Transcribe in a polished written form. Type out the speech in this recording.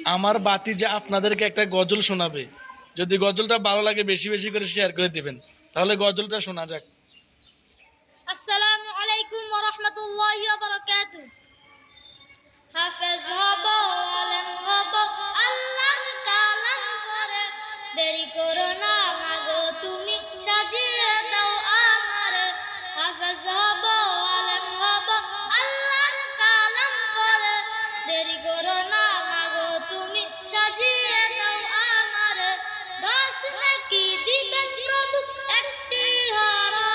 আমার বাতিজা আপনাদেরকে একটা গজল শোনাবে। যদি গজলটা ভালো লাগে বেশি বেশি করে শেয়ার করে দিবেন, তাহলে গজলটা শোনা যাক। আসসালামু আলাইকুম ওয়া রাহমাতুল্লাহি ওয়া বারাকাতুহু। হাফেজ হব, আলেম হব, আল্লাহর কালাম পড়ে। দেরি করো না মাগো তুমি, সাজিয়ে দাও আমারে। হাফেজ হব, আলেম হব, আল্লাহর কালাম পড়ে। দেরি করো না মাগো তুমি, সাজিয়ে দাও আমারে। দশ নাকি দিবেন প্রভু, একটি হরফ